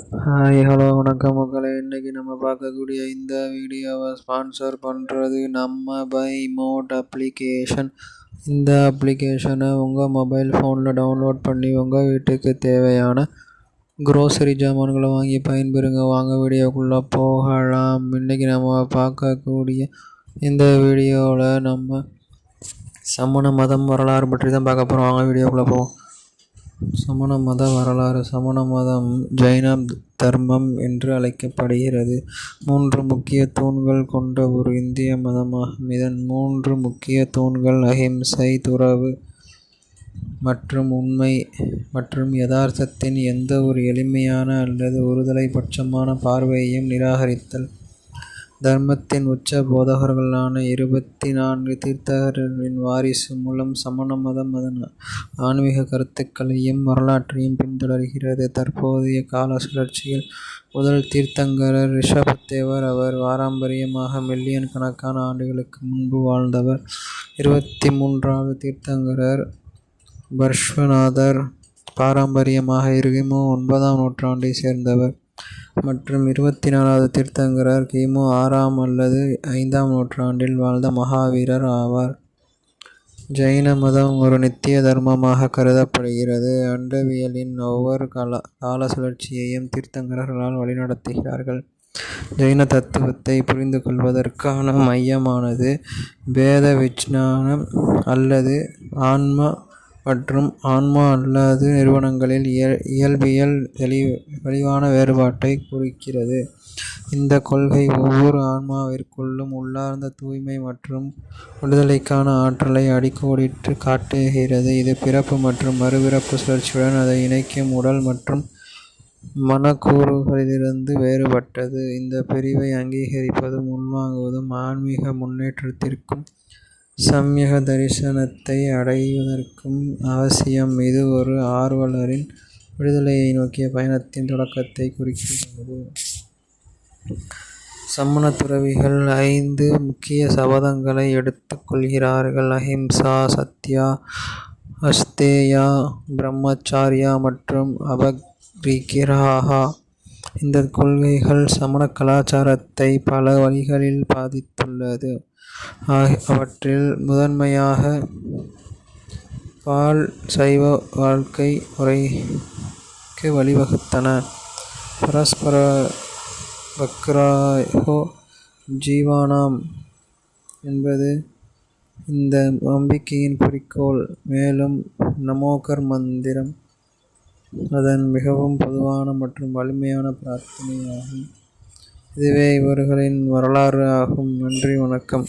Hi hello வணக்கம் மக்களே. இன்றைக்கி நம்ம பார்க்கக்கூடிய இந்த வீடியோவை ஸ்பான்சர் பண்ணுறது நம்ம பை மோட் அப்ளிகேஷன். இந்த அப்ளிகேஷனை உங்கள் மொபைல் ஃபோனில் டவுன்லோட் பண்ணி உங்கள் வீட்டுக்கு தேவையான க்ரோசரி ஜாமான்களை வாங்கி பயன்பெறுங்க. வாங்க வீடியோக்குள்ளே போகலாம். இன்றைக்கி நம்ம பார்க்கக்கூடிய இந்த வீடியோவில் நம்ம சமண மதம் வரலாறு பற்றி தான் பார்க்க போகிறோம். வாங்க வீடியோக்குள்ளே போவோம். சமண மத வரலாறு. சமண மதம் ஜைன தர்மம் என்று அழைக்கப்படுகிறது. 3 முக்கிய தூண்கள் கொண்ட ஒரு இந்திய மதமாகும். இதன் 3 முக்கிய தூண்கள் அஹிம்சை, துறவு மற்றும் உண்மை மற்றும் யதார்த்தத்தின் எந்த ஒரு எளிமையான அல்லது ஒருதலை பட்சமான பார்வையையும் நிராகரித்தல். தர்மத்தின் உச்ச போதகர்களான 24 தீர்த்தகர்களின் வாரிசு மூலம் சமண மதம் அதன் ஆன்மீக கருத்துக்களையும் வரலாற்றையும் பின்தொடர்கிறது. தற்போதைய கால சுழற்சியில் முதல் தீர்த்தங்கரர் ரிஷபதேவர். அவர் பாரம்பரியமாக மில்லியன் கணக்கான ஆண்டுகளுக்கு முன்பு வாழ்ந்தவர். 23வது தீர்த்தங்கரர் பர்ஷ்வநாதர் பாரம்பரியமாக கிமு 9ஆம் நூற்றாண்டை சேர்ந்தவர் மற்றும் 24வது தீர்த்தங்கரர் கிமு 6ஆம் அல்லது 5ஆம் நூற்றாண்டில் வாழ்ந்த மகாவீரர் ஆவார். ஜைன மதம் ஒரு நித்திய தர்மமாக கருதப்படுகிறது. அண்டவியலின் ஒவ்வொரு கால சுழற்சியையும் தீர்த்தங்கரர்களால் வழிநடத்துகிறார்கள். ஜைன தத்துவத்தை புரிந்து கொள்வதற்கான மையமானது வேத விஞ்ஞானம் அல்லது ஆன்மா மற்றும் ஆன்மா அல்லாத நிறுவனங்களில் இயல்பியல் தெளிவான வேறுபாட்டை குறிக்கிறது. இந்த கொள்கை ஒவ்வொரு ஆன்மாவிற்குள்ளும் உள்ளார்ந்த தூய்மை மற்றும் விடுதலைக்கான ஆற்றலை அடிக்கோடிட்டு காட்டுகிறது. இது பிறப்பு மற்றும் மறுபிறப்பு சுழற்சியுடன் அதை இணைக்கும் உடல் மற்றும் மனக்கூறுகளிலிருந்து வேறுபட்டது. இந்த பிரிவை அங்கீகரிப்பதும் உள்வாங்குவதும் ஆன்மீக முன்னேற்றத்திற்கும் சம்யக தரிசனத்தை அடைவதற்கும் அவசியம். இது ஒரு ஆர்வலரின் விடுதலையை நோக்கிய பயணத்தின் தொடக்கத்தை குறிக்கிறது. சமண துறவிகள் 5 முக்கிய சபதங்களை எடுத்துக் கொள்கிறார்கள். அஹிம்சா, சத்யா, அஸ்தேயா, பிரம்மச்சாரியா மற்றும் அபரிக்கிரஹா. இந்த கொள்கைகள் சமண கலாச்சாரத்தை பல வழிகளில் பாதித்துள்ளது. அவற்றில் முதன்மையாக பால் சைவ வாழ்க்கை முறைக்கு வழிவகுத்தன. பரஸ்பர வக்ராயோ ஜீவானாம் என்பது இந்த நம்பிக்கையின் குறிக்கோள். மேலும் நமோகர் மந்திரம் அதன் மிகவும் பொதுவான மற்றும் வலிமையான பிரார்த்தனையாகும். இதுவே இவர்களின் வரலாறு ஆகும். நன்றி, வணக்கம்.